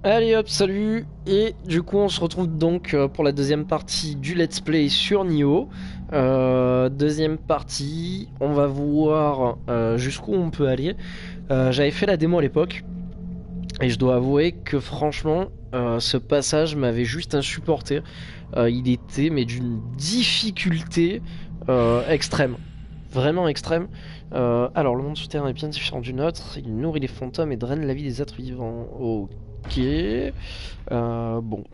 Allez hop, salut. Et du coup on se retrouve donc pour la deuxième partie du let's play sur Nioh. Deuxième partie, on va voir jusqu'où on peut aller. J'avais fait la démo à l'époque et je dois avouer que franchement ce passage m'avait juste insupporté. Il était mais d'une difficulté extrême, vraiment extrême. Alors le monde souterrain est bien différent du nôtre. Il nourrit les fantômes et draine la vie des êtres vivants. Ok. Bon.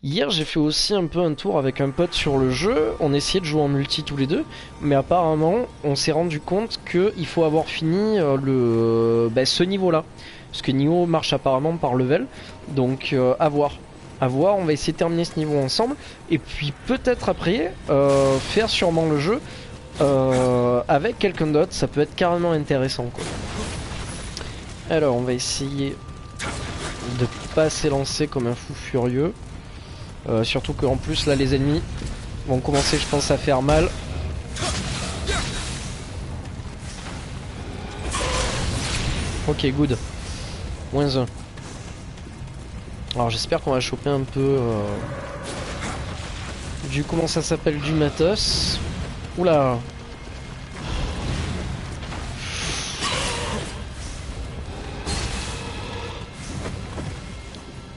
Hier, j'ai fait aussi un peu un tour avec un pote sur le jeu. On essayait de jouer en multi tous les deux. Mais apparemment, on s'est rendu compte qu'il faut avoir fini ce niveau-là. Parce que Nioh marche apparemment par level. Donc, à voir. À voir, on va essayer de terminer ce niveau ensemble. Et puis, peut-être après, faire sûrement le jeu avec quelqu'un d'autre. Ça peut être carrément intéressant, quoi. Alors, on va essayer de pas s'élancer comme un fou furieux. Surtout qu'en plus là les ennemis vont commencer je pense à faire mal. Ok, good. Moins 1. Alors j'espère qu'on va choper un peu du comment ça s'appelle, du matos. Oula.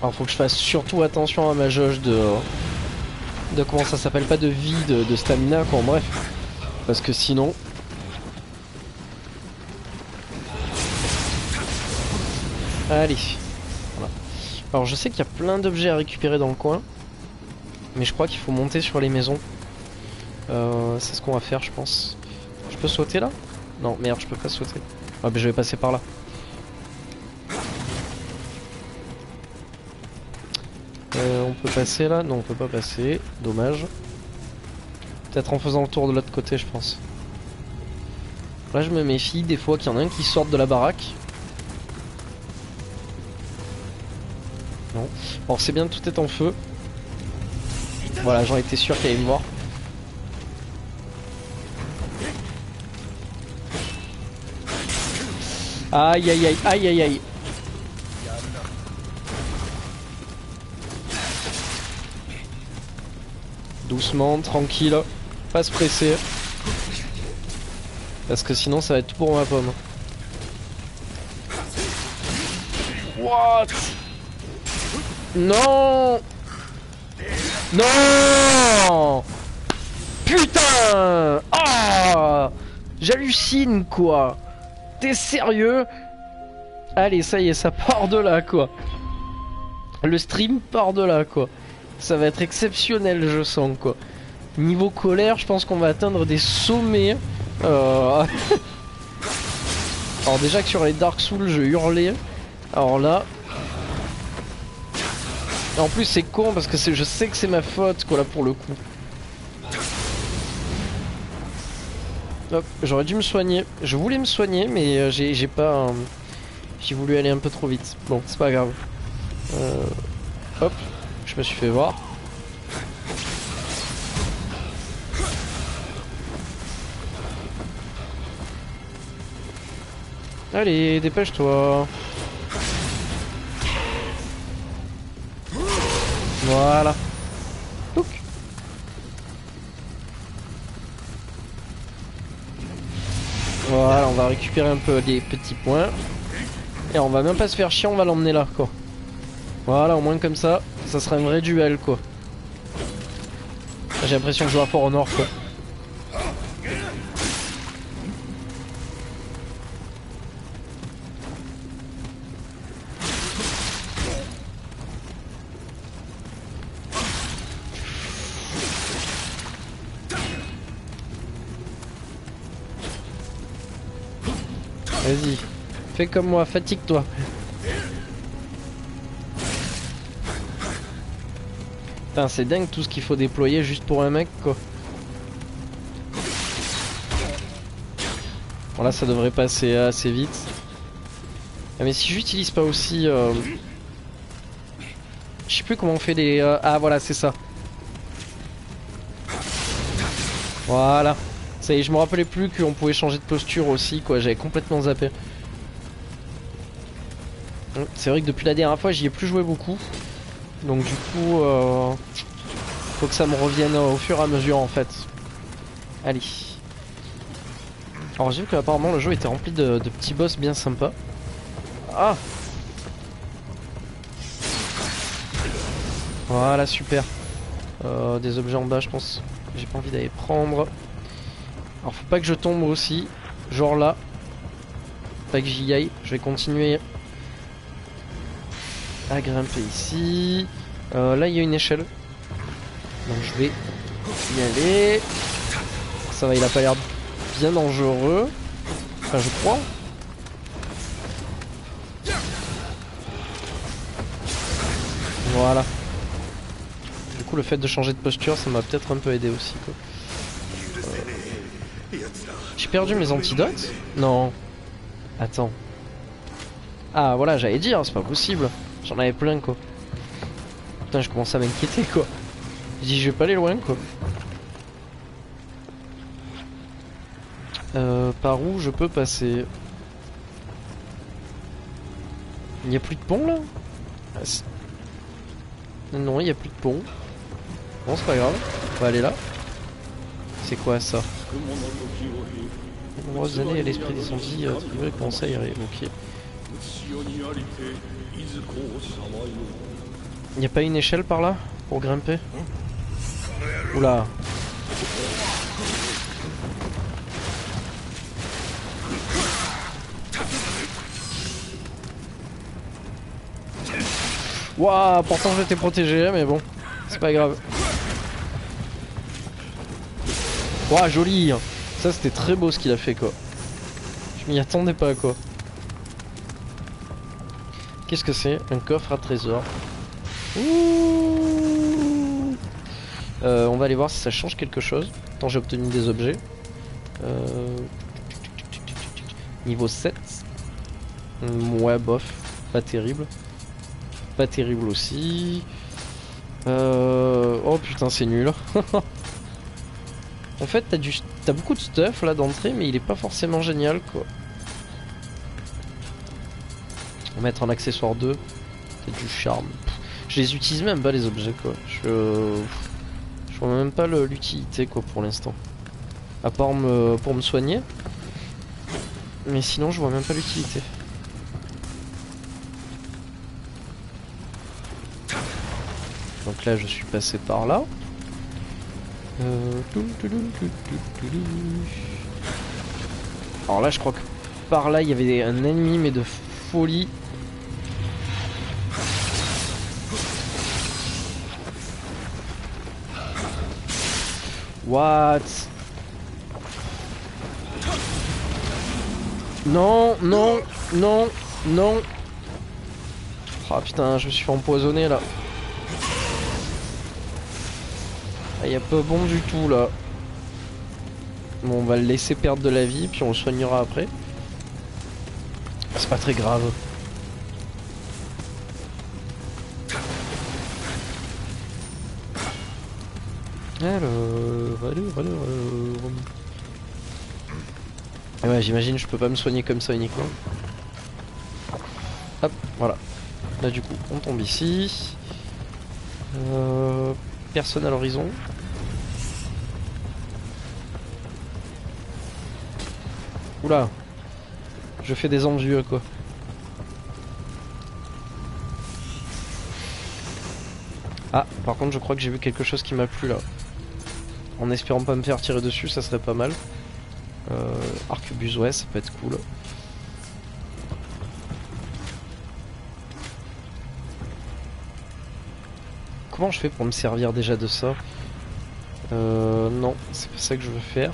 Alors faut que je fasse surtout attention à ma jauge de comment ça s'appelle, pas de vie, de stamina quoi, bref. Parce que sinon... Allez. Voilà. Alors je sais qu'il y a plein d'objets à récupérer dans le coin. Mais je crois qu'il faut monter sur les maisons. C'est ce qu'on va faire je pense. Je peux sauter là? Non merde, je peux pas sauter. Ah mais je vais passer par là. On peut passer là? Non, on peut pas passer. Dommage. Peut-être en faisant le tour de l'autre côté, je pense. Là, je me méfie des fois qu'il y en a un qui sorte de la baraque. Non. Alors, c'est bien, tout est en feu. Voilà, j'en étais sûr qu'il allait me voir. Aïe aïe aïe aïe aïe aïe. Doucement, tranquille, pas se presser. Parce que sinon ça va être tout pour ma pomme. What? Non! Non! Putain! Ah! J'hallucine quoi! T'es sérieux? Allez, ça y est, ça part de là quoi. Le stream part de là quoi. Ça va être exceptionnel, je sens quoi. Niveau colère, je pense qu'on va atteindre des sommets. Alors déjà que sur les Dark Souls, je hurlais. Alors là... En plus c'est con parce que je sais que c'est ma faute quoi là pour le coup. Hop, j'aurais dû me soigner. Je voulais me soigner mais j'ai pas... J'ai voulu aller un peu trop vite. Bon, c'est pas grave. Hop, je me suis fait voir. Allez, dépêche-toi. Voilà. Touc. Voilà, on va récupérer un peu des petits points. Et on va même pas se faire chier, on va l'emmener là, quoi. Voilà, au moins comme ça, ça sera un vrai duel, quoi. J'ai l'impression que je joue à For Honor, quoi. Vas-y, fais comme moi, fatigue-toi. Putain, c'est dingue tout ce qu'il faut déployer juste pour un mec, quoi. Bon, là, ça devrait passer assez vite. Ah, mais si j'utilise pas aussi... Je sais plus comment on fait les... Ah, voilà, c'est ça. Voilà. Ça y est, je me rappelais plus qu'on pouvait changer de posture aussi, quoi. J'avais complètement zappé. C'est vrai que depuis la dernière fois j'y ai plus joué beaucoup. Donc du coup faut que ça me revienne au fur et à mesure en fait. Allez. Alors j'ai vu qu'apparemment le jeu était rempli de petits boss bien sympas. Ah! Voilà, super. Des objets en bas, je pense. J'ai pas envie d'aller prendre. Alors faut pas que je tombe aussi. Genre là. Faut pas que j'y aille. Je vais continuer à grimper ici. Là il y a une échelle. Donc je vais y aller. Ça va, il a pas l'air bien dangereux. Enfin je crois. Voilà. Du coup le fait de changer de posture ça m'a peut-être un peu aidé aussi quoi. J'ai perdu mes antidotes? Non. Attends. Ah voilà, j'allais dire, c'est pas possible. J'en avais plein quoi. Putain, je commence à m'inquiéter quoi. Je dis je vais pas aller loin quoi. Par où je peux passer? Il n'y a plus de pont là? Non, il n'y a plus de pont. Bon, c'est pas grave. On va aller là. C'est quoi ça? De nombreuses années à l'esprit descendit, attribué le conseil. Ok. Il n'y a pas une échelle par là? Pour grimper? Oula. Waouh, pourtant j'étais protégé, mais bon, c'est pas grave. Waouh, joli. Ça c'était très beau ce qu'il a fait quoi. Je m'y attendais pas quoi. Qu'est-ce que c'est? Un coffre à trésor. Ouh. On va aller voir si ça change quelque chose. Tant j'ai obtenu des objets. Niveau 7. Ouais, bof. Pas terrible. Pas terrible aussi. Oh putain, c'est nul. En fait, t'as beaucoup de stuff là d'entrée, mais il est pas forcément génial quoi. On va mettre un accessoire 2. C'est du charme. Je les utilise même pas les objets quoi. Je vois même pas l'utilité quoi pour l'instant. À part pour me soigner. Mais sinon je vois même pas l'utilité. Donc là je suis passé par là. Alors là je crois que par là il y avait un ennemi mais de folie. What? Non, non, non, non. Ah putain, je me suis fait empoisonner là. Ah, y a pas bon du tout là. Bon, on va le laisser perdre de la vie, puis on le soignera après. C'est pas très grave. Alors. Et ouais, j'imagine je peux pas me soigner comme ça uniquement. Hop, voilà. Là du coup, on tombe ici. Personne à l'horizon. Oula. Je fais des envieux quoi. Ah, par contre je crois que j'ai vu quelque chose qui m'a plu là. En espérant pas me faire tirer dessus, ça serait pas mal. Arquebus, ouais, ça peut être cool. Comment je fais pour me servir déjà de ça? Non, c'est pas ça que je veux faire.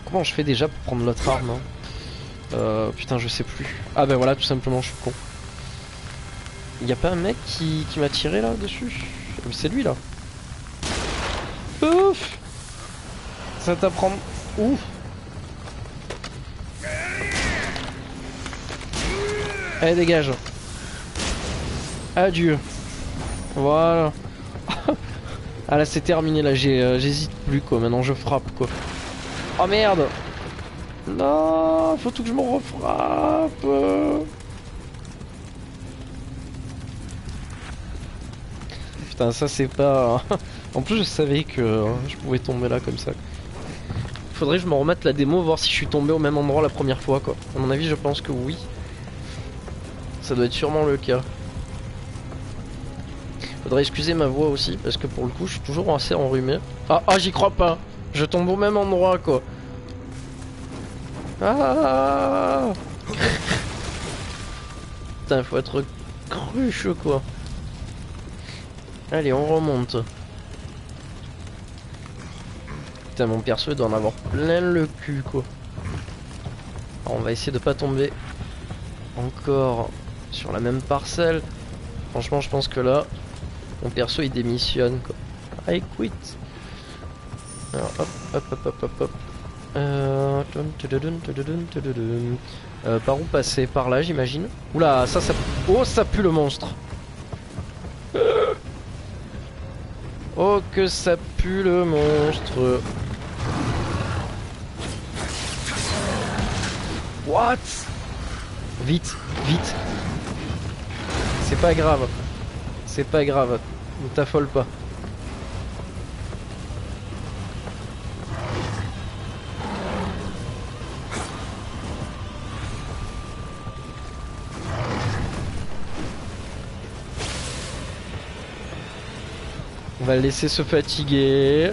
Comment je fais déjà pour prendre l'autre arme hein? Putain, je sais plus. Ah ben voilà, tout simplement, je suis con. Y a pas un mec qui m'a tiré là dessus? C'est lui là. Ouf! Ça t'apprend. Ouf! Allez, dégage. Adieu. Voilà. Ah là c'est terminé là, j'hésite plus quoi, maintenant je frappe quoi. Oh merde! Non, faut tout que je me refrappe. Putain, ça c'est pas... En plus je savais que je pouvais tomber là comme ça. Faudrait que je me remette la démo, voir si je suis tombé au même endroit la première fois quoi. À mon avis je pense que oui. Ça doit être sûrement le cas. Faudrait excuser ma voix aussi, parce que pour le coup je suis toujours assez enrhumé. Ah j'y crois pas. Je tombe au même endroit quoi. Ah. Putain, faut être cruche quoi. Allez, on remonte. Putain, mon perso doit en avoir plein le cul quoi. Alors, on va essayer de pas tomber encore sur la même parcelle. Franchement, je pense que là, mon perso il démissionne quoi. I quit. Alors hop, hop, hop, hop, hop, hop. Par où passer? Par là, j'imagine. Oula, ça... Oh, ça pue le monstre. Oh, que ça pue le monstre. What? Vite, vite. C'est pas grave. C'est pas grave. Ne t'affole pas. On va le laisser se fatiguer.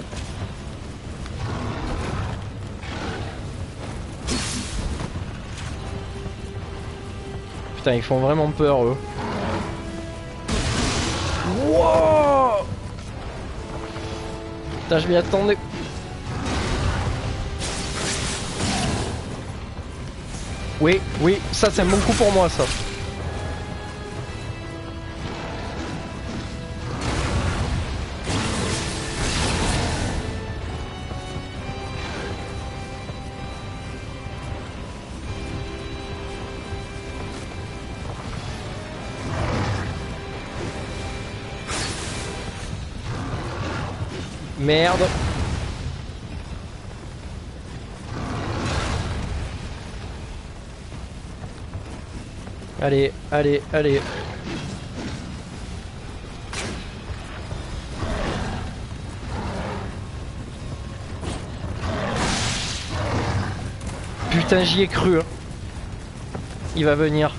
Putain, ils font vraiment peur eux. Wow! Putain, je m'y attendais. Oui, oui, ça c'est un bon coup pour moi ça. Merde. Allez, allez, allez. Putain, j'y ai cru. Hein. Il va venir.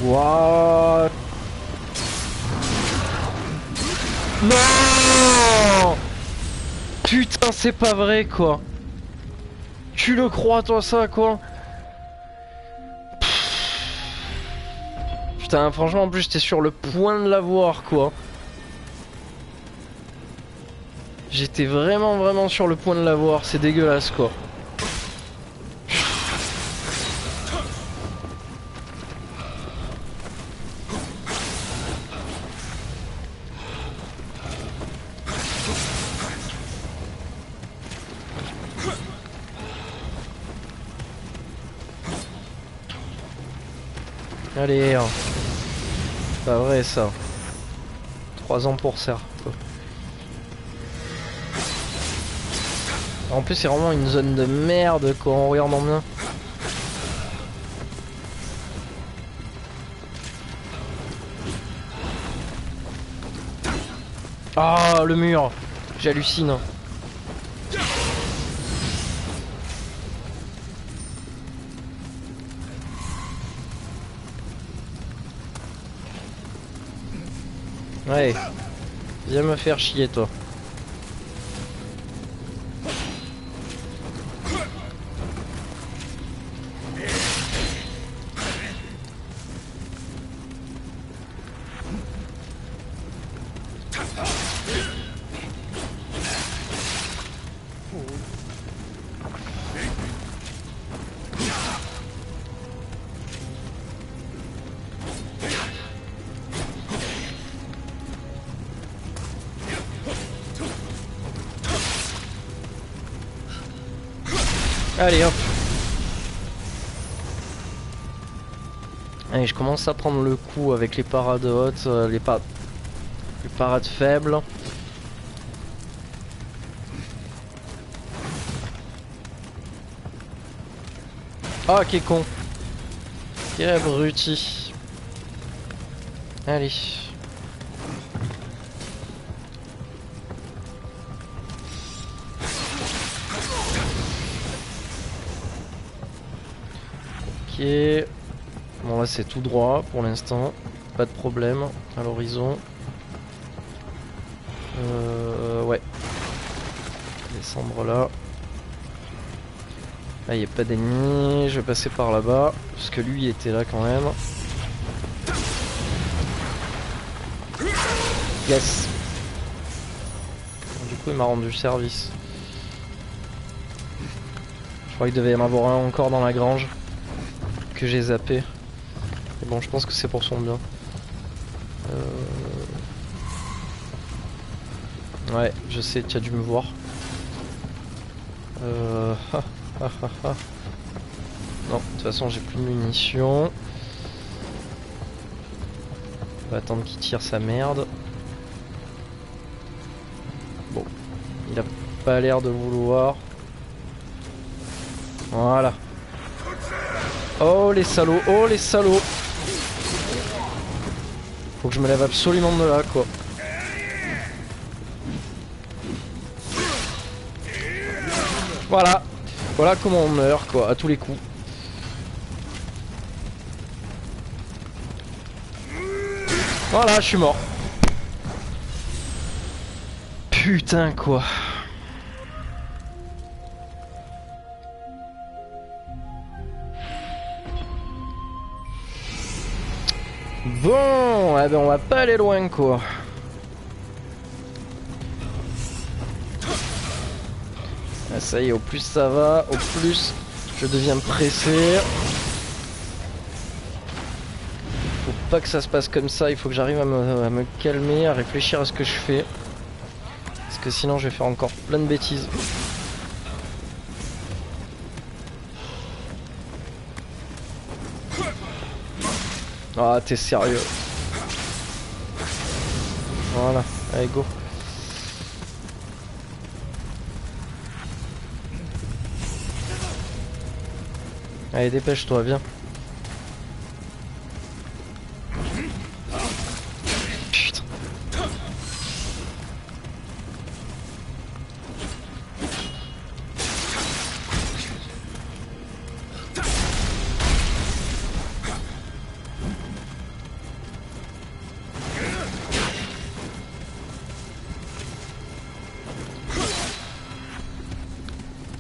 What? Non! Putain, c'est pas vrai quoi. Tu le crois toi ça quoi? Putain, franchement en plus j'étais sur le point de l'avoir quoi. J'étais vraiment sur le point de l'avoir, c'est dégueulasse quoi. Allez, hein. Pas vrai ça. 3 ans pour ça. En plus c'est vraiment une zone de merde quoi, en regardant bien. Ah le mur. J'hallucine. Ouais. Viens me faire chier toi. Allez hop. Allez, je commence à prendre le coup avec les parades hautes, les parades faibles. Ah, quel con. Quel abruti. Allez. Ok. Bon là c'est tout droit pour l'instant. Pas de problème à l'horizon. Ouais. Descendre là. Là il n'y a pas d'ennemis. Je vais passer par là-bas. Parce que lui il était là quand même. Yes. Du coup il m'a rendu service. Je crois qu'il devait y en avoir un encore dans la grange. Que j'ai zappé. Mais bon je pense que c'est pour son bien. Ouais je sais, tu as dû me voir. Non, de toute façon j'ai plus de munitions. On va attendre qu'il tire sa merde. Bon, il a pas l'air de vouloir. Voilà. Oh les salauds, oh les salauds. Faut que je me lève absolument de là quoi. Voilà. Voilà comment on meurt quoi, à tous les coups. Voilà, je suis mort. Putain quoi. Bon, eh ben on va pas aller loin quoi. Ah, ça y est, au plus ça va, au plus je deviens pressé. Faut pas que ça se passe comme ça, il faut que j'arrive à me calmer, à réfléchir à ce que je fais. Parce que sinon je vais faire encore plein de bêtises. Ah, t'es sérieux? Voilà, allez go. Allez dépêche-toi, viens. Putain.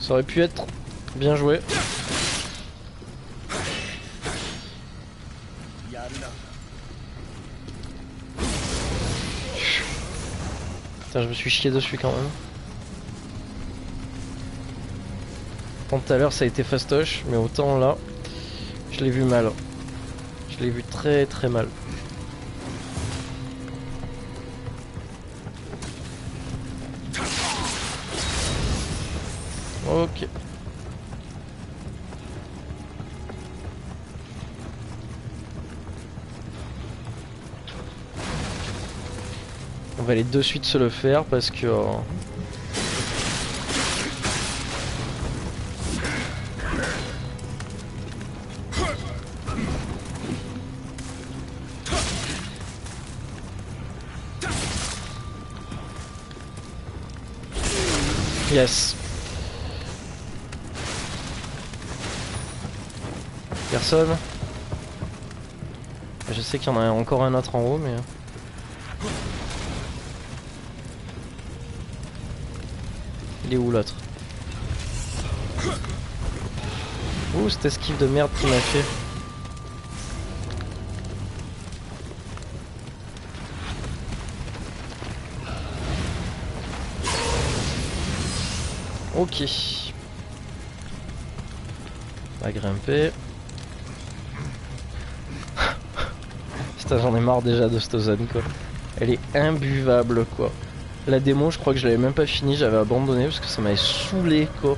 Ça aurait pu être bien joué. Putain, je me suis chié dessus quand même. Tant tout à l'heure ça a été fastoche, mais autant là, je l'ai vu mal. Je l'ai vu très très mal. Ok. On va aller de suite se le faire parce que... Yes. Personne. Je sais qu'il y en a encore un autre en haut, mais... Il est où l'autre? Ouh, cette esquive de merde qu'il m'a fait. Ok. On va grimper. Putain, j'en ai marre déjà de cette zone quoi. Elle est imbuvable quoi. La démo, je crois que je l'avais même pas fini, j'avais abandonné parce que ça m'avait saoulé quoi.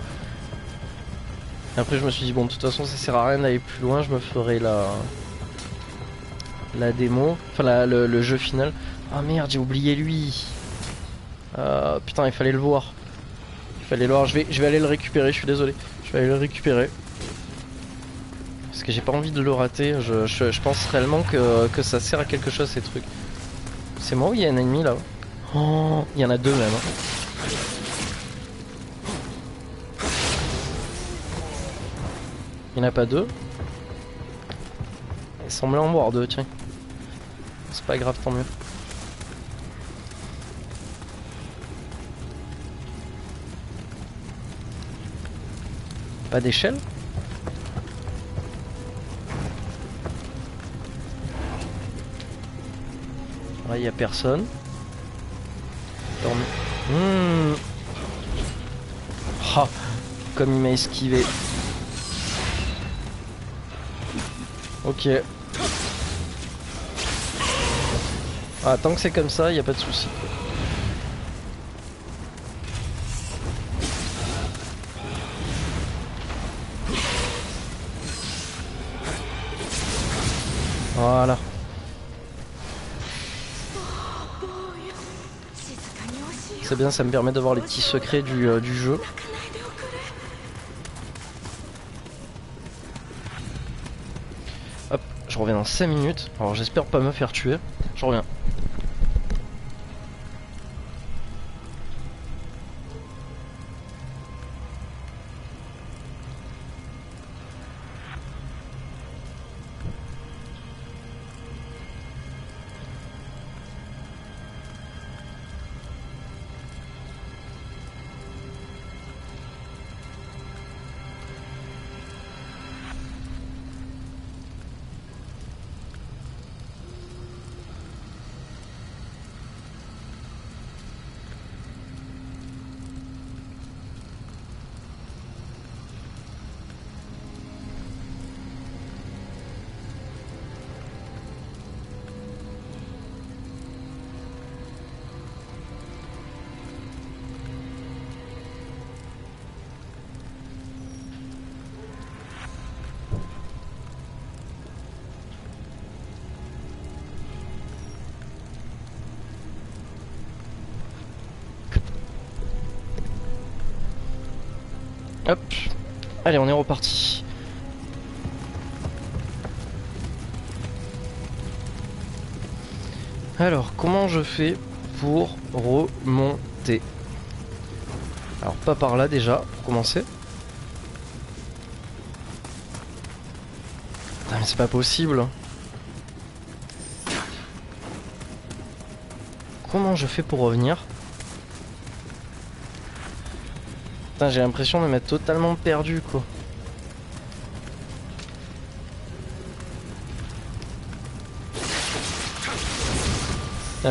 Après je me suis dit bon de toute façon ça sert à rien d'aller plus loin, je me ferai la démo, enfin le jeu final. Ah merde j'ai oublié lui. Putain il fallait le voir. Il fallait le voir, je vais aller le récupérer, je suis désolé. Je vais aller le récupérer. Parce que j'ai pas envie de le rater, je pense réellement que ça sert à quelque chose ces trucs. C'est moi ou il y a un ennemi là? Oh, il y en a deux même. Il n'y en a pas deux. Il semblait en voir deux, tiens. C'est pas grave, tant mieux. Pas d'échelle? Là, il y a personne. Ah, comme il m'a esquivé. Ok. Ah, tant que c'est comme ça, il n'y a pas de souci. Voilà. C'est bien, ça me permet d'avoir les petits secrets du jeu. Hop, je reviens dans 5 minutes. Alors j'espère pas me faire tuer. Je reviens. Hop. Allez, on est reparti. Alors, comment je fais pour remonter? Alors, pas par là déjà, pour commencer. Putain, mais c'est pas possible. Comment je fais pour revenir? Putain, j'ai l'impression de m'être totalement perdu, quoi.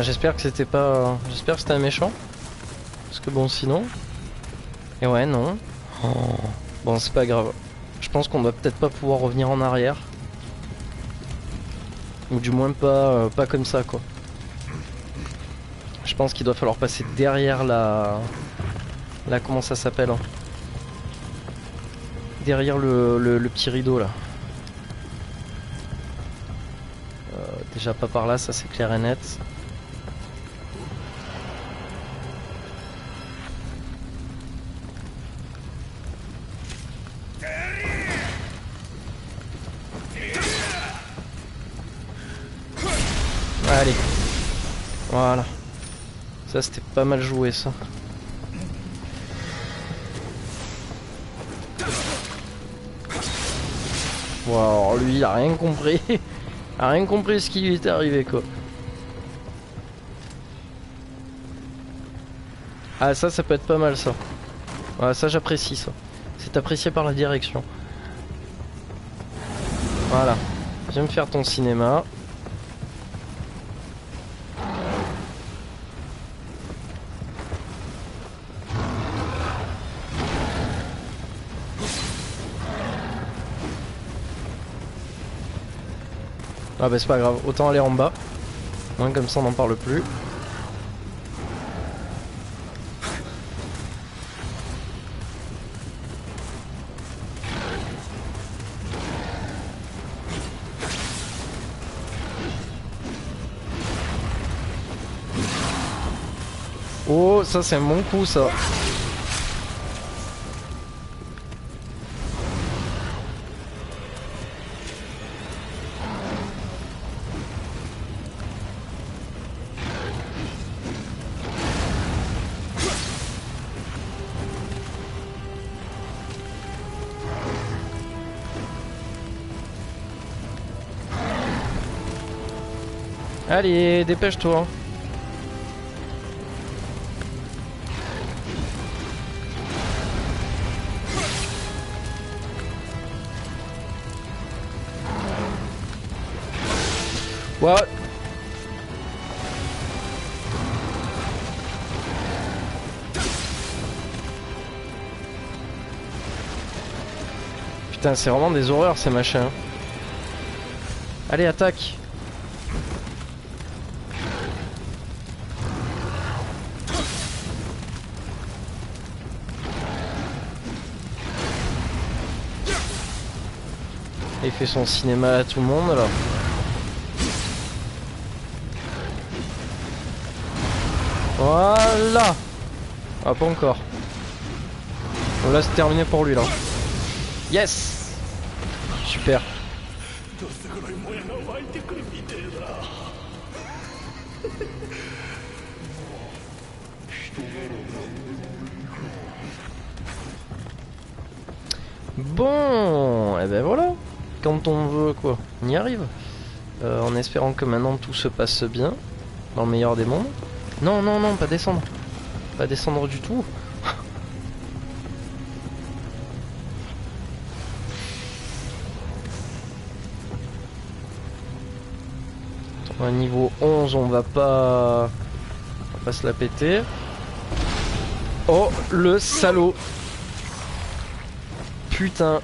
J'espère que c'était pas... J'espère que c'était un méchant. Parce que bon, sinon... Et ouais, non. Oh. Bon, c'est pas grave. Je pense qu'on va peut-être pas pouvoir revenir en arrière. Ou du moins pas comme ça, quoi. Je pense qu'il doit falloir passer derrière la... Là, comment ça s'appelle hein? Derrière le petit rideau, là. Déjà pas par là, ça c'est clair et net. Allez. Voilà. Ça c'était pas mal joué ça. Bon alors lui il a rien compris. Il a rien compris ce qui lui était arrivé quoi. Ah ça peut être pas mal ça. Ouais, ça j'apprécie ça. C'est apprécié par la direction. Voilà. Viens me faire ton cinéma. Ah bah c'est pas grave, autant aller en bas. Hein, comme ça on n'en parle plus. Oh, ça c'est un bon coup ça. Allez, dépêche-toi. What? Putain, c'est vraiment des horreurs ces machins. Allez, attaque. Il fait son cinéma à tout le monde là. Voilà. Ah, pas encore. Bon, là c'est terminé pour lui là. Yes. Super. Bon, et ben voilà. Quand on veut quoi, on y arrive. En espérant que maintenant tout se passe bien. Dans le meilleur des mondes. Non, non, non, pas descendre. Pas descendre du tout. Attends, à niveau 11, on va pas se la péter. Oh, le salaud. Putain.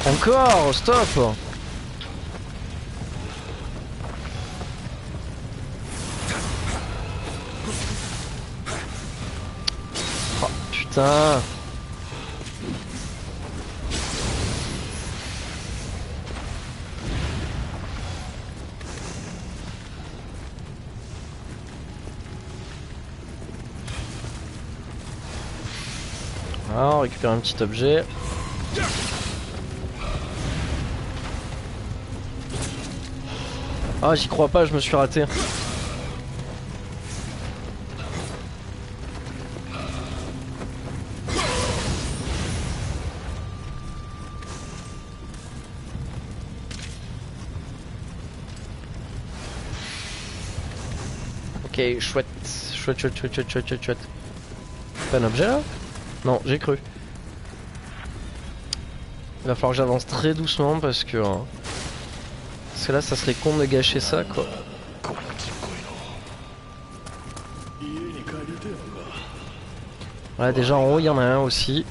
Encore, stop. Oh, putain. Alors, on récupère un petit objet. Ah, j'y crois pas, je me suis raté. Ok, chouette. Chouette, chouette, chouette, chouette, chouette, chouette, chouette. Pas un objet là? Non, j'ai cru. Il va falloir que j'avance très doucement parce que là, ça serait con de gâcher ça, quoi. Voilà, déjà en haut, il y en a un aussi.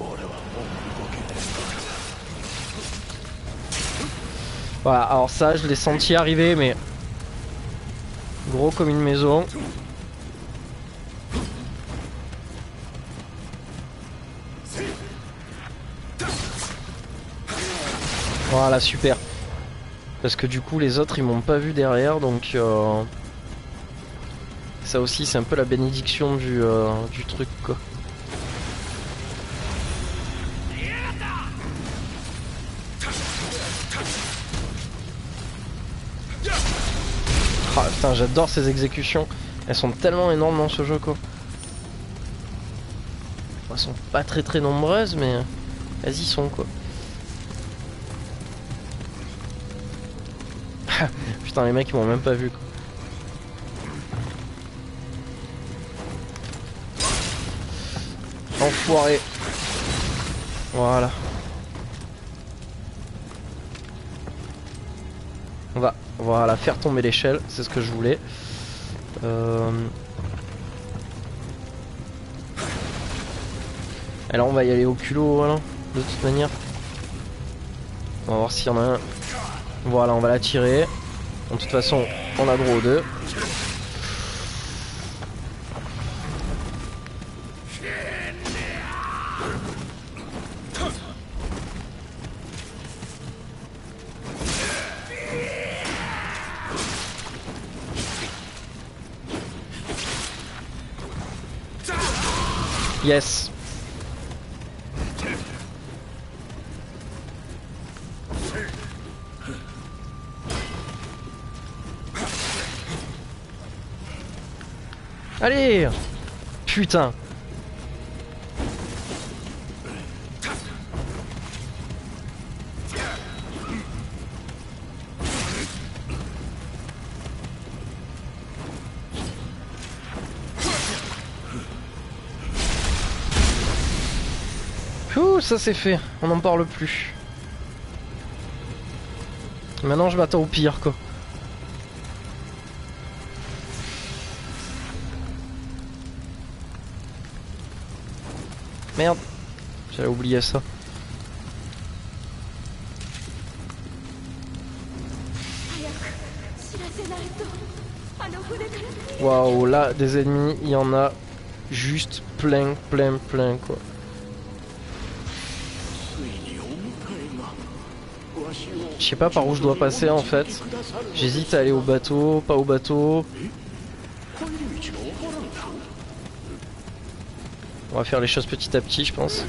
Voilà, alors ça, je l'ai senti arriver, mais gros comme une maison. Voilà, super. Parce que du coup, les autres, ils m'ont pas vu derrière, donc ça aussi, c'est un peu la bénédiction du truc, quoi. Ah putain, j'adore ces exécutions. Elles sont tellement énormes dans ce jeu, quoi. Elles sont pas très nombreuses, mais elles y sont, quoi. Putain, les mecs ils m'ont même pas vu, quoi. Enfoiré. Voilà. On va, voilà, faire tomber l'échelle, c'est ce que je voulais. Alors on va y aller au culot, voilà, de toute manière. On va voir s'il y en a un. Voilà, on va la tirer. De toute façon, on a droit aux deux. Yes. Allez. Putain. Ouh, ça c'est fait, on n'en parle plus. Maintenant je m'attends au pire quoi. Merde, j'avais oublié ça. Waouh, là des ennemis, il y en a juste plein quoi. Je sais pas par où je dois passer en fait. J'hésite à aller au bateau, pas au bateau. On va faire les choses petit à petit, je pense.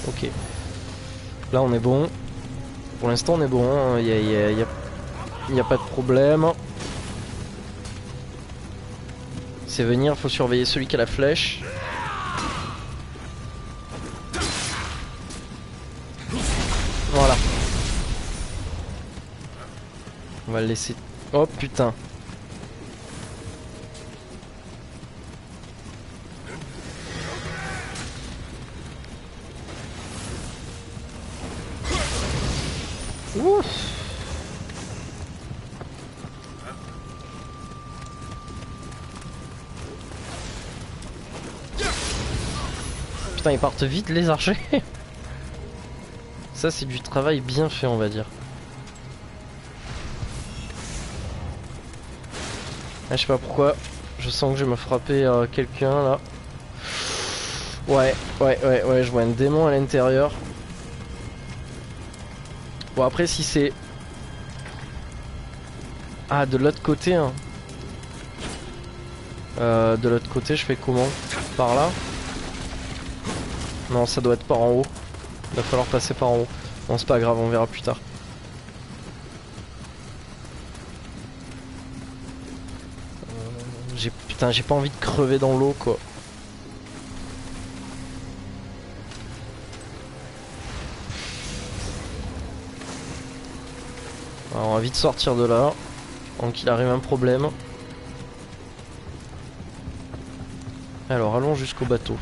Ok. Là on est bon. Pour l'instant on est bon, il y a pas de problème. C'est venir, faut surveiller celui qui a la flèche. Voilà. On va le laisser. Oh putain. Ouf. Putain, ils partent vite les archers. Ça c'est du travail bien fait on va dire. Ah, je sais pas pourquoi, je sens que je vais me frapper quelqu'un là. Ouais, je vois un démon à l'intérieur. Bon après si c'est... Ah, de l'autre côté hein. De l'autre côté je fais comment? Par là? Non, ça doit être par en haut. Il va falloir passer par en haut. Bon, c'est pas grave, on verra plus tard. Putain, j'ai pas envie de crever dans l'eau quoi. Alors, on va vite sortir de là. Avant qu'il arrive un problème. Alors, allons jusqu'au bateau.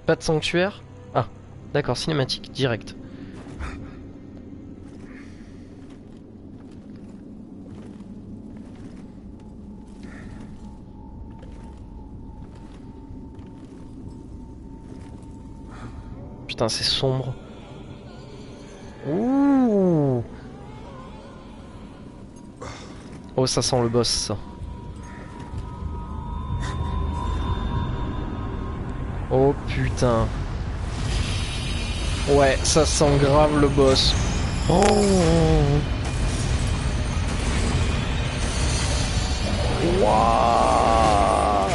Pas de sanctuaire? Ah, d'accord, cinématique, direct. Putain, c'est sombre. Ouh. Oh, ça sent le boss, ça. Oh putain. Ouais, ça sent grave le boss. Oh. What?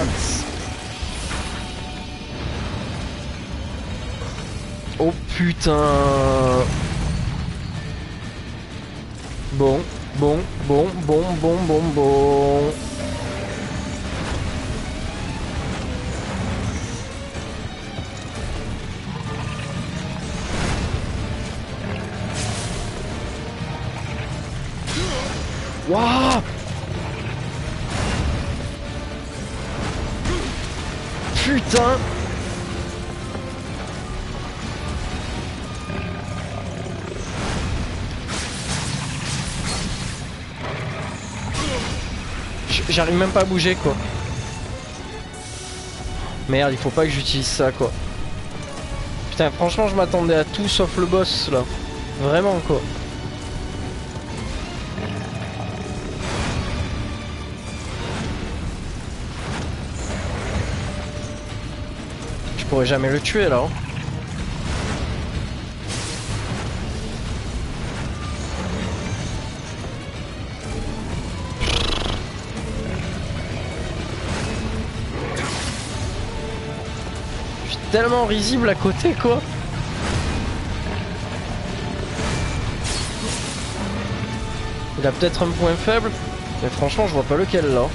Oh putain. Bon. Wouah. Putain. J'arrive même pas à bouger quoi. Merde, il faut pas que j'utilise ça quoi. Putain, franchement je m'attendais à tout sauf le boss là. Vraiment quoi. pourrais jamais le tuer là. Hein. Je suis tellement risible à côté quoi. Il a peut-être un point faible, mais franchement je vois pas lequel là.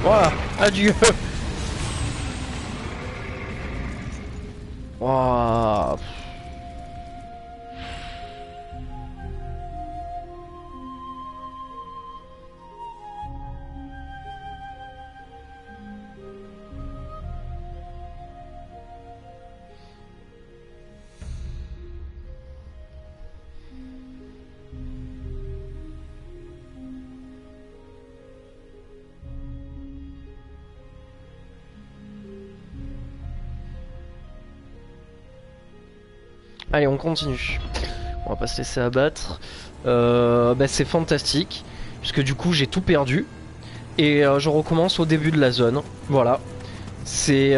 Voilà, adieu. Wow. Allez, on continue. On va pas se laisser abattre. Bah, c'est fantastique. Puisque du coup, j'ai tout perdu. Et je recommence au début de la zone. Voilà. C'est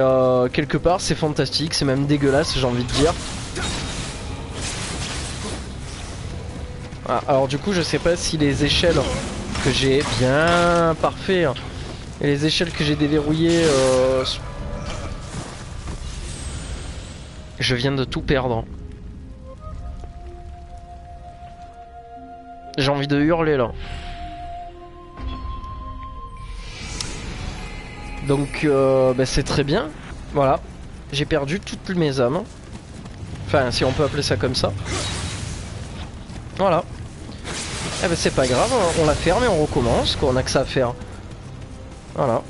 quelque part, c'est fantastique. C'est même dégueulasse, j'ai envie de dire. Ah, alors du coup, je sais pas si les échelles que j'ai bien parfait. Hein, et les échelles que j'ai déverrouillées... Je viens de tout perdre. J'ai envie de hurler là. Donc bah, c'est très bien. Voilà. J'ai perdu toutes mes âmes. Enfin si on peut appeler ça comme ça. Voilà. Eh ben c'est pas grave, on la ferme et on recommence quoi, on a que ça à faire. Voilà.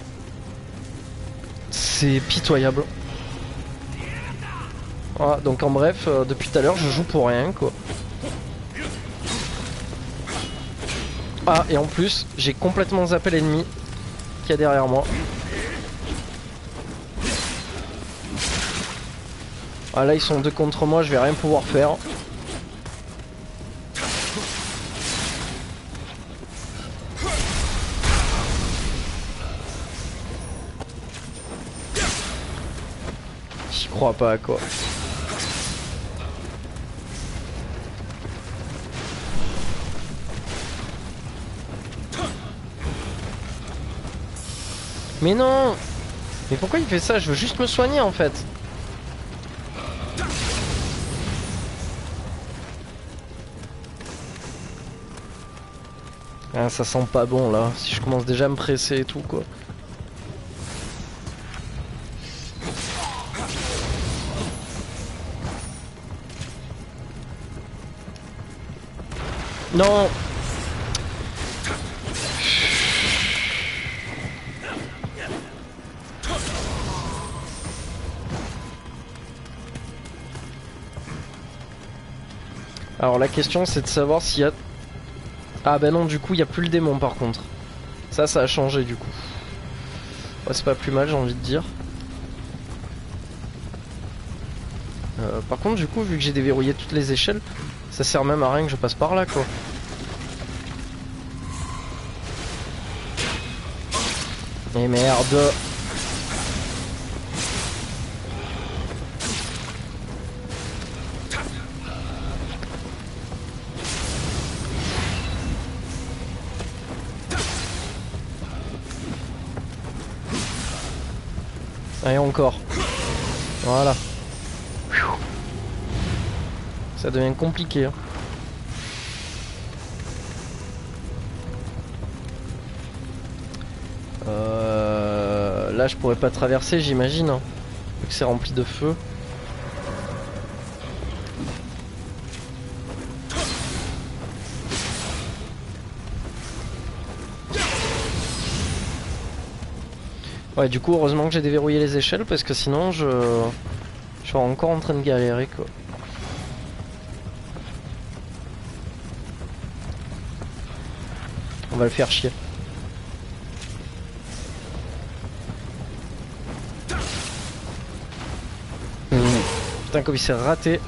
C'est pitoyable. Voilà, donc en bref, depuis tout à l'heure je joue pour rien quoi. Ah, et en plus, j'ai complètement zappé l'ennemi qui est derrière moi. Ah là, ils sont deux contre moi, je vais rien pouvoir faire. J'y crois pas quoi. Mais non! Mais pourquoi il fait ça? Je veux juste me soigner en fait. Ah, ça sent pas bon là, si je commence déjà à me presser et tout quoi. Non! Alors la question c'est de savoir s'il y a... Ah bah non, du coup il n'y a plus le démon par contre. Ça a changé du coup. Ouais, c'est pas plus mal, j'ai envie de dire. Par contre du coup, vu que j'ai déverrouillé toutes les échelles, ça sert même à rien que je passe par là quoi. Et merde. Allez encore. Voilà. Ça devient compliqué. Hein. Là je pourrais pas traverser j'imagine. Hein, vu que c'est rempli de feu. Ouais, du coup heureusement que j'ai déverrouillé les échelles parce que sinon je serais encore en train de galérer quoi. On va le faire chier. Putain comme il s'est raté.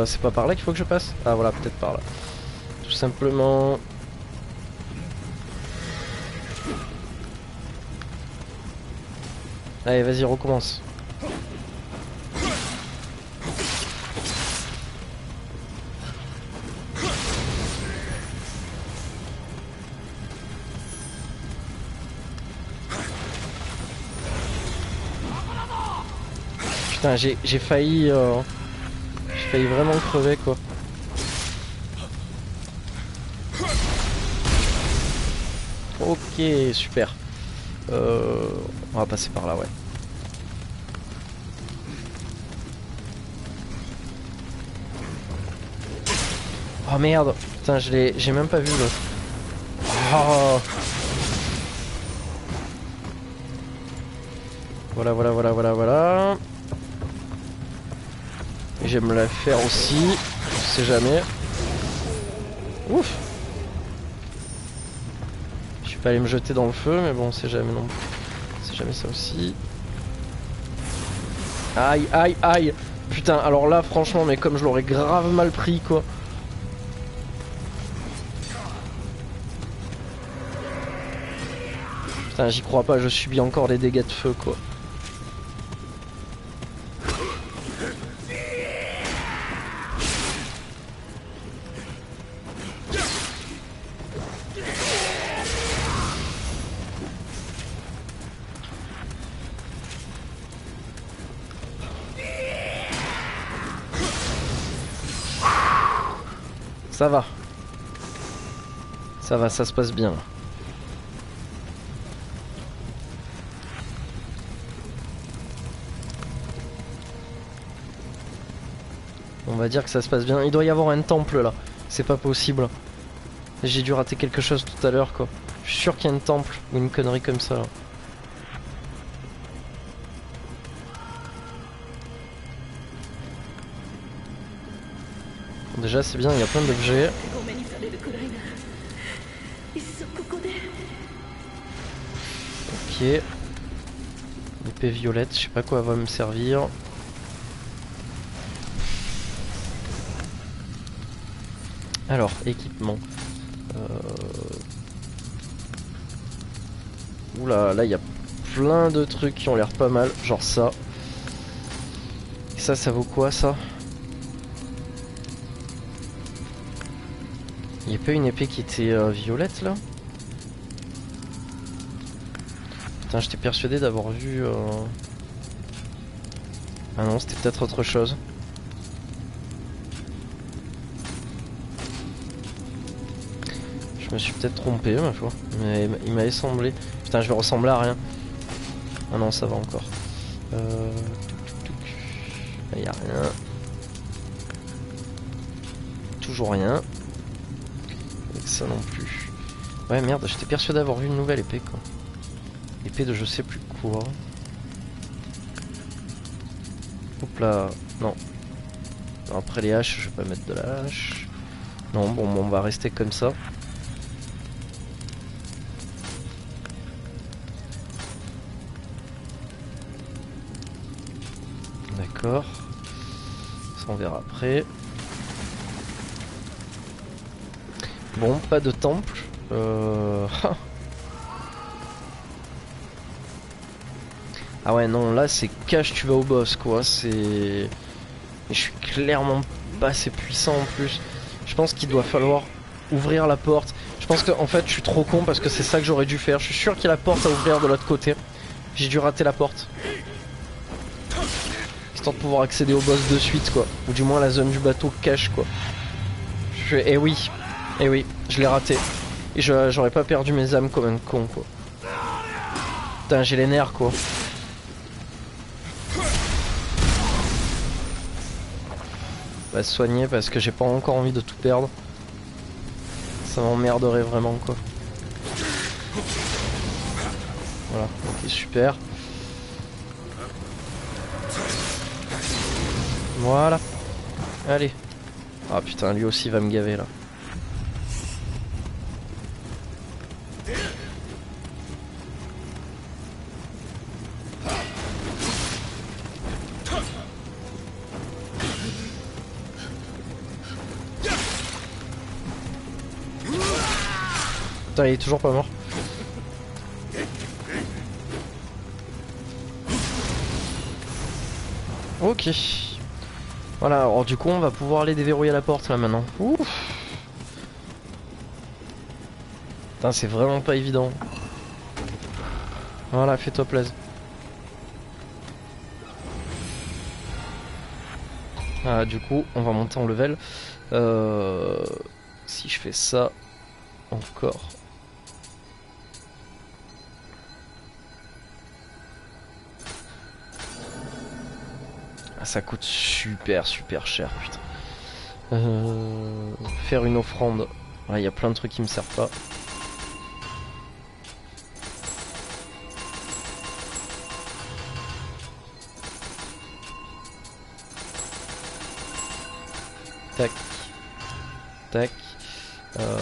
C'est pas par là qu'il faut que je passe? Ah voilà, peut-être par là. simplement. Allez, vas-y, recommence. Putain, j'ai failli vraiment crever quoi. Ok, super. On va passer par là, ouais. Oh merde, putain, j'ai même pas vu l'autre. Oh. Voilà. Et j'aime la faire aussi, on sait jamais. Ouf. Je suis pas allé me jeter dans le feu, mais bon, on sait jamais non plus. On sait jamais ça aussi. Aïe. Putain, alors là, franchement, mais comme je l'aurais grave mal pris, quoi. Putain, j'y crois pas, je subis encore des dégâts de feu, quoi. Ça va. Ça va, ça se passe bien. On va dire que ça se passe bien. Il doit y avoir un temple là. C'est pas possible. J'ai dû rater quelque chose tout à l'heure quoi. Je suis sûr qu'il y a un temple ou une connerie comme ça là. Bon, déjà c'est bien, il y a plein d'objets. Ok. Épée violette, je sais pas quoi va me servir. Alors, équipement. Oula, là il y a plein de trucs qui ont l'air pas mal, genre ça. Et ça vaut quoi ça? Il n'y a pas une épée qui était violette là? Putain, j'étais persuadé d'avoir vu... Ah non, c'était peut-être autre chose. Je me suis peut-être trompé ma foi, mais il m'avait semblé. Putain, je vais ressembler à rien. Ah non, ça va encore. Là, y a rien. Toujours rien. Avec ça non plus. Ouais, merde, j'étais persuadé d'avoir vu une nouvelle épée quoi. Épée de je sais plus quoi. Hop là, non. Après les haches, je vais pas mettre de la hache. Non, bon, on va rester comme ça. D'accord. Ça on verra après. Bon, pas de temple. Ah ouais non, là c'est cache tu vas au boss quoi, c'est... Et je suis clairement pas assez puissant en plus. Je pense qu'il doit falloir ouvrir la porte. Je pense qu'en fait je suis trop con parce que c'est ça que j'aurais dû faire. Je suis sûr qu'il y a la porte à ouvrir de l'autre côté. J'ai dû rater la porte. Histoire de pouvoir accéder au boss de suite quoi. Ou du moins la zone du bateau cache quoi. Eh oui, je l'ai raté. Et j'aurais pas perdu mes âmes comme un con quoi. Putain j'ai les nerfs quoi. Va se soigner parce que j'ai pas encore envie de tout perdre. Ça m'emmerderait vraiment quoi. Voilà, ok super. Voilà. Allez. Ah putain lui aussi va me gaver là. Putain, il est toujours pas mort. Ok. Voilà, alors du coup on va pouvoir aller déverrouiller la porte là maintenant. Ouf. Putain, c'est vraiment pas évident. Voilà, fais-toi plaisir. Ah, du coup, on va monter en level. Si je fais ça, encore. Ah, ça coûte super cher, putain. Faire une offrande. Il y a plein de trucs qui me servent pas. Tac. Tac.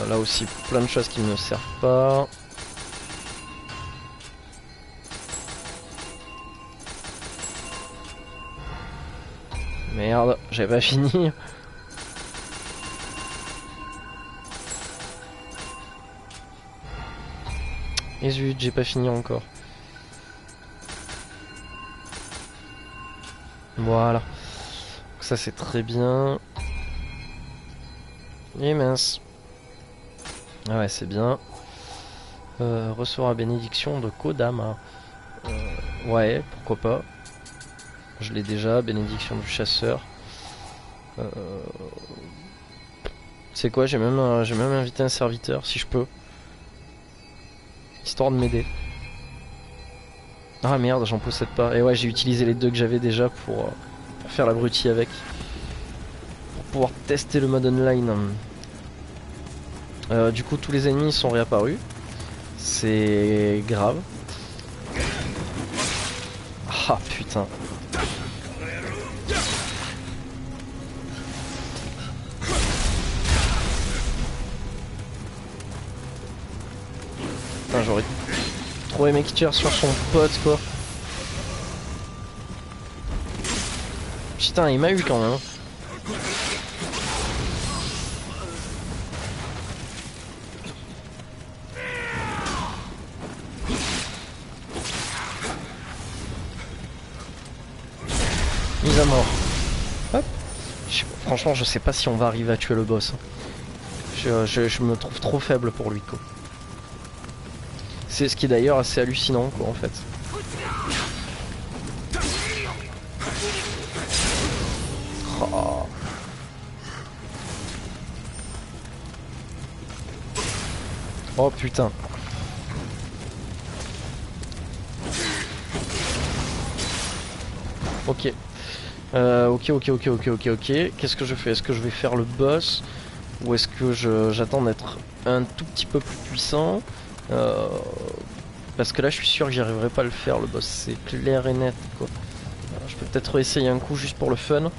Là aussi, plein de choses qui ne me servent pas. Merde, j'avais pas fini. Et zut, j'ai pas fini encore. Voilà. Donc ça c'est très bien. Et mince. Ah ouais, c'est bien. Recevoir la bénédiction de Kodama. Ouais, pourquoi pas. Je l'ai déjà, bénédiction du chasseur. C'est quoi, j'ai même invité un serviteur si je peux. Histoire de m'aider. Ah merde, j'en possède pas. Et ouais, j'ai utilisé les deux que j'avais déjà pour faire l'abruti avec. Pour pouvoir tester le mode online. Du coup, tous les ennemis sont réapparus. C'est grave. Ah putain. Putain, j'aurais trop aimé qu'il tire sur son pote quoi. Putain, il m'a eu quand même. Mise à mort. Hop. Franchement, je sais pas si on va arriver à tuer le boss. Je me trouve trop faible pour lui quoi. C'est ce qui est d'ailleurs assez hallucinant quoi en fait. Oh. Oh putain. Ok. Ok. Qu'est-ce que je fais? Est-ce que je vais faire le boss? Ou est-ce que j'attends d'être un tout petit peu plus puissant? Parce que là je suis sûr que j'y arriverai pas à le faire le boss, c'est clair et net quoi. Je peux peut-être essayer un coup juste pour le fun.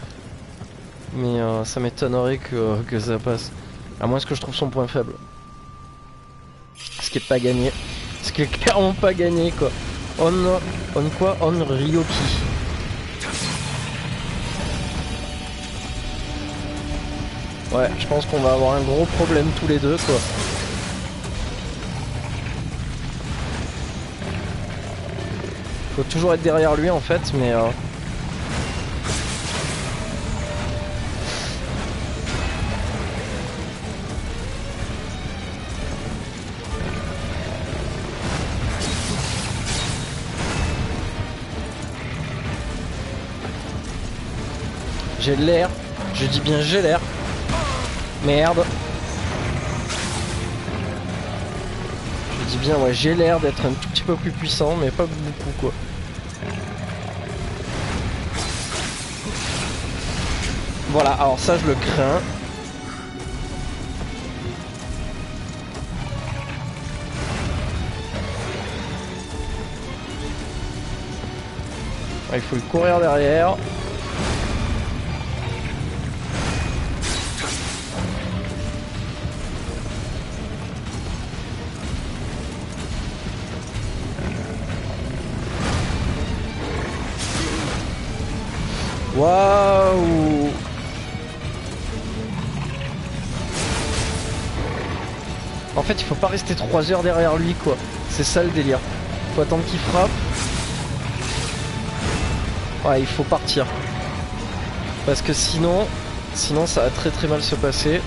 Mais ça m'étonnerait que ça passe. À moins que je trouve son point faible. Ce qui est pas gagné. Ce qui est clairement pas gagné quoi. On quoi? On Ryoki. Ouais, je pense qu'on va avoir un gros problème tous les deux quoi. Faut toujours être derrière lui en fait, mais j'ai l'air, je dis bien j'ai l'air. Merde. Je dis bien ouais, j'ai l'air d'être un tout petit peu plus puissant, mais pas beaucoup quoi. Voilà, alors ça je le crains. Il faut le courir derrière. Waouh! En fait, il faut pas rester 3 heures derrière lui, quoi. C'est ça le délire. Faut attendre qu'il frappe. Ouais, il faut partir. Parce que sinon ça va très très mal se passer.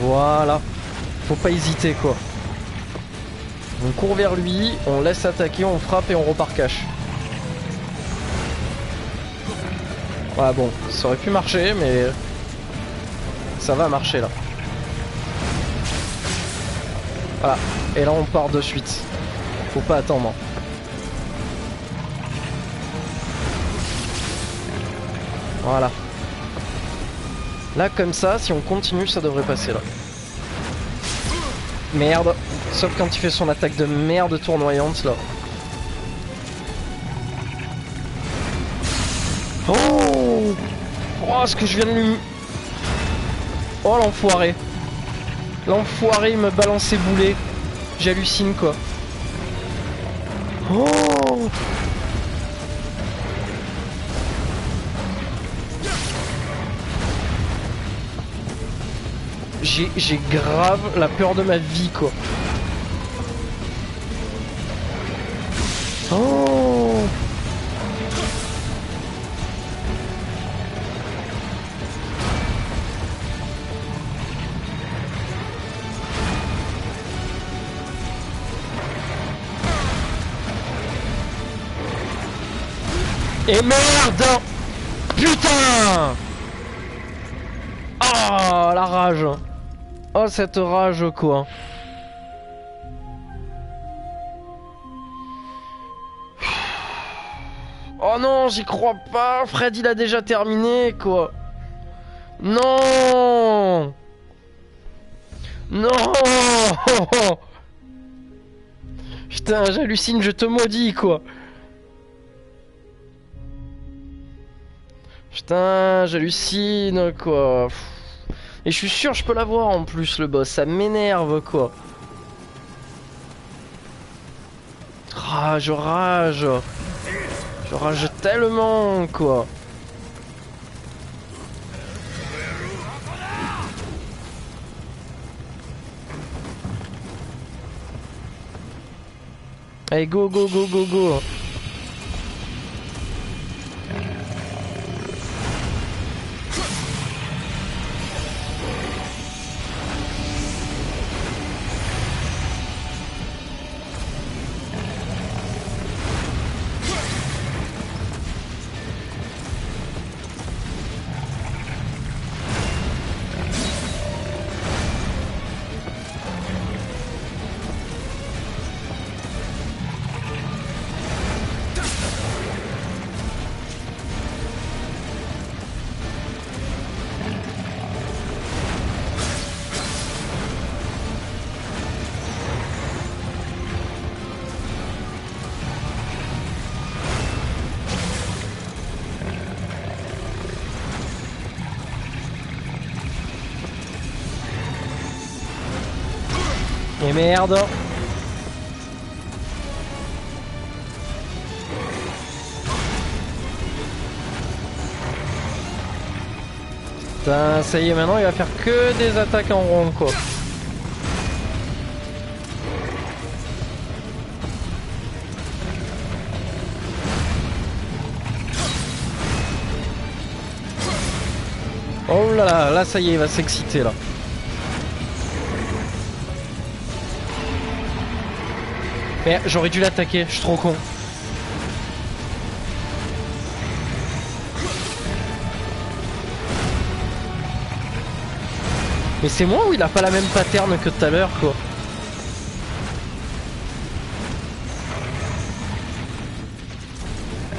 Voilà. Faut pas hésiter, quoi. On court vers lui, on laisse attaquer, on frappe et on repart cash. Ouais, bon, ça aurait pu marcher, mais ça va marcher là. Voilà. Et là on part de suite. Faut pas attendre. Voilà. Là comme ça, si on continue, ça devrait passer là. Merde. Sauf quand il fait son attaque de merde tournoyante là. Oh, oh, ce que je viens de lui... Oh l'enfoiré. L'enfoiré il me balance ses boulets. J'hallucine quoi. Oh, j'ai grave la peur de ma vie quoi. Oh, et merde. Putain. Oh la rage. Oh cette rage quoi. Oh non, j'y crois pas. Fred il a déjà terminé quoi. Non. Non. Putain, j'hallucine, je te maudis quoi. Putain, j'hallucine quoi. Et je suis sûr je peux l'avoir en plus le boss, ça m'énerve quoi. Ah, je rage. Je rage tellement quoi. Allez, go, go, go, go, go. Et merde. Putain, ça y est, maintenant il va faire que des attaques en rond quoi. Oh là là, là ça y est, il va s'exciter là. Mais j'aurais dû l'attaquer, je suis trop con. Mais c'est moi ou il a pas la même pattern que tout à l'heure quoi?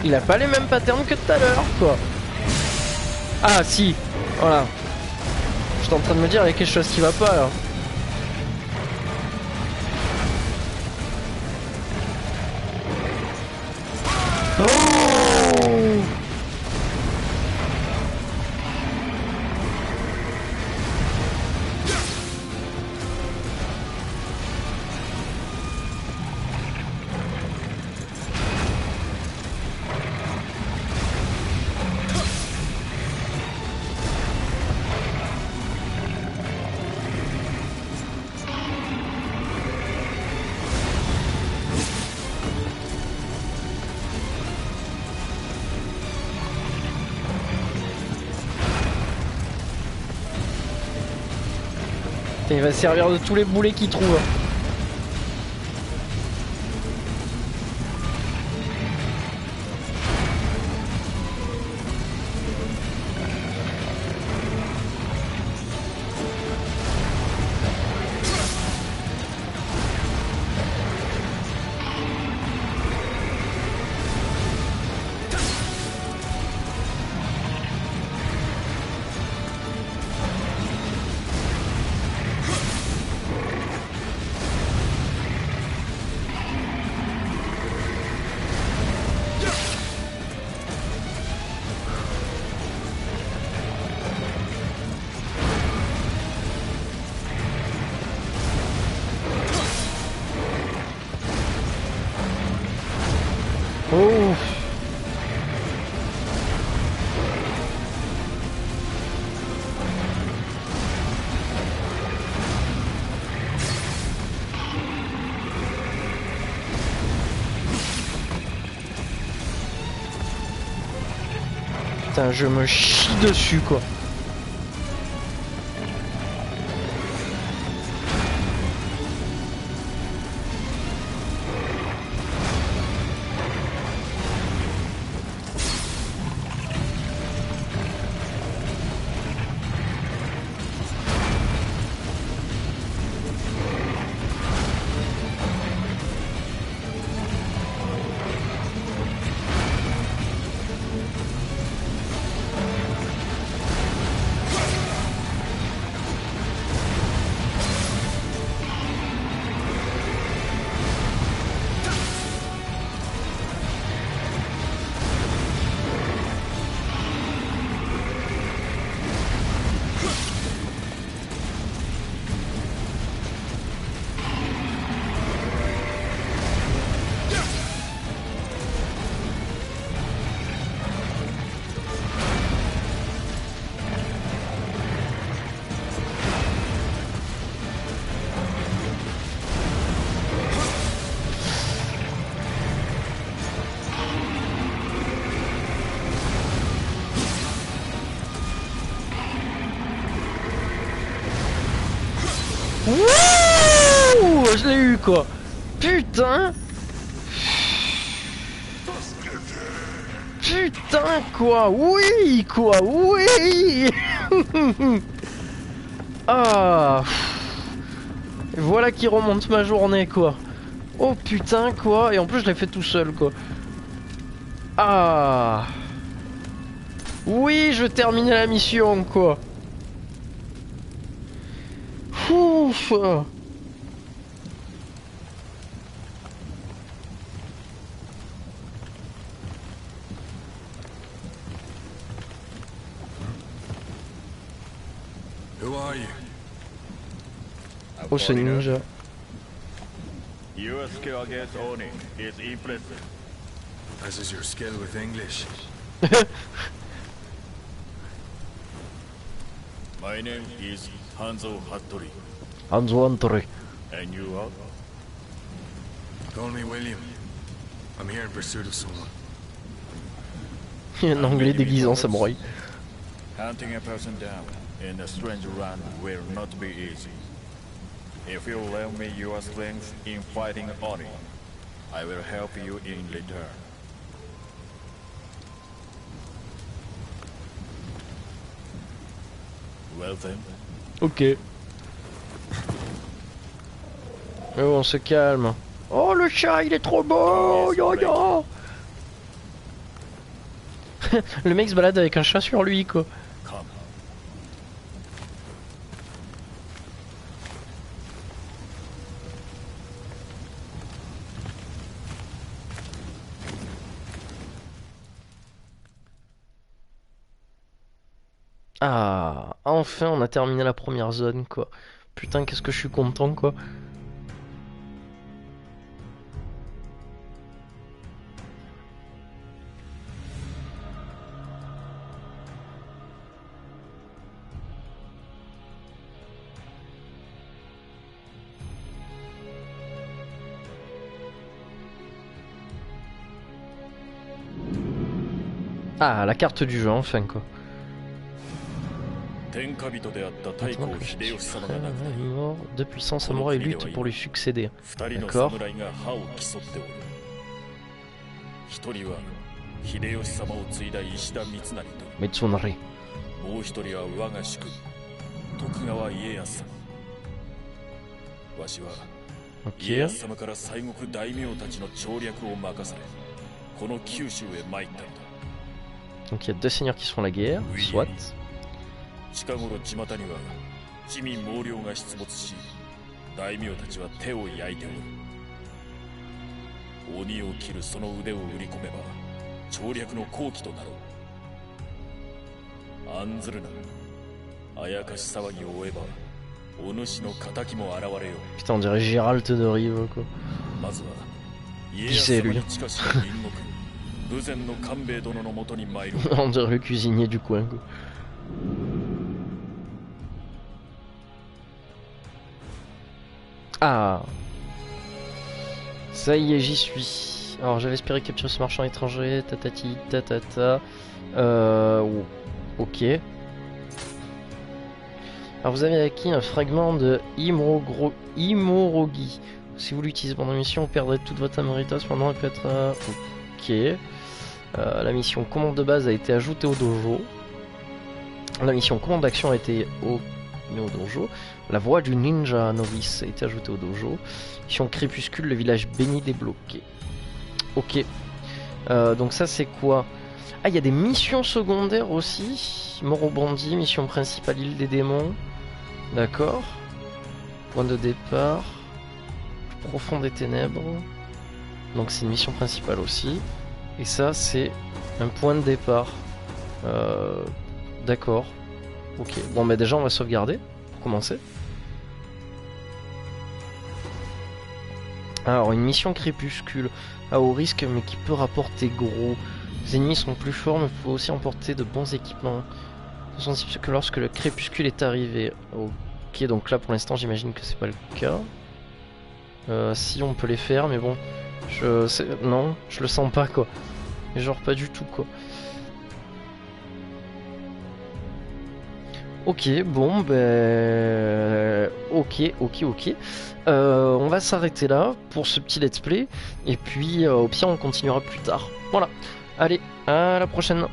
Il a pas les mêmes patterns que tout à l'heure quoi. Ah si, voilà. J'étais en train de me dire il y a quelque chose qui va pas là. Oh! Il va servir de tous les boulets qu'il trouve. Oh. Putain, je me chie dessus quoi. Wouh, je l'ai eu quoi. Putain. Putain quoi. Oui quoi. Oui. Ah. Voilà qui remonte ma journée quoi. Oh putain quoi. Et en plus je l'ai fait tout seul quoi. Ah. Oui, je terminais la mission quoi. Ouf. Who are you? Oh, c'est ninja. Your skill against Oni is impressive. As is your skill with English. My name is Hanzo Hattori. Hanzo Hattori. And you are? Call me William. I'm here in pursuit of someone. Un anglais déguisé en samouraï. Hunting a person down in a strange land will not be easy. If you lend me your strength in fighting Oni, I will help you in return. Well then. Ok. Oh, on se calme. Oh, le chat, il est trop beau. Yo, yo. Le mec se balade avec un chat sur lui, quoi. Come. Ah, enfin, on a terminé la première zone, quoi. Putain, qu'est-ce que je suis content, quoi. Ah, la carte du jeu, enfin, quoi. 天下人であった太Maintenant que閤le秀吉様が frère 亡くな est り mort, deux puissants samouraïs luttent pour lui succéder. 二人の D'accord. 侍が歯を競っておる。一人は秀吉様を継いだ石田三成と、 Mitsunari. もう一人は我が主君徳川家康様。わしは家 Ok. 康様から西国大名たちの調略を任され、この九州へ参ったのだ。 Donc il y a deux seigneurs qui se font la guerre, soit. 近頃巷には地味猛量が出没し、大名たちは手を焼いておる。鬼を切るその腕を売り込めば調略の好機となろう。案ずるな。あやかし騒ぎを追えばお主の仇も現れよう。 Putain, on dirait Gérald de Rive, quoi. まずは家 Qui 康 c'est 様 lui に近しか隣国豊前の官兵衛殿のもとに参ろう。 On dirait le cuisinier du coin, quoi. Ah, ça y est, j'y suis. Alors j'avais espéré capturer ce marchand étranger, tatati, tatata. Ok. Alors vous avez acquis un fragment de Imorogi. Si vous l'utilisez pendant une mission, vous perdrez toute votre améritas pendant elle peut être... Ok. La mission commande de base a été ajoutée au dojo. La mission commande d'action a été au dojo. La voix du ninja novice a été ajoutée au dojo. Mission crépuscule, le village béni débloqué. Ok. Donc ça c'est quoi? Ah, il y a des missions secondaires aussi. Mort au bandit, mission principale île des démons. D'accord. Point de départ. Profond des ténèbres. Donc c'est une mission principale aussi. Et ça c'est un point de départ. D'accord. Ok. Bon bah déjà on va sauvegarder pour commencer. Alors une mission crépuscule à haut risque mais qui peut rapporter gros. Les ennemis sont plus forts mais vous pouvez aussi emporter de bons équipements. Ce sont sensibles que lorsque le crépuscule est arrivé. Ok, donc là pour l'instant j'imagine que c'est pas le cas. Si on peut les faire mais bon. Non, je le sens pas quoi. Genre pas du tout quoi. Ok, bon ben... Ok. On va s'arrêter là pour ce petit let's play. Et puis au pire on continuera plus tard. Voilà. Allez, à la prochaine.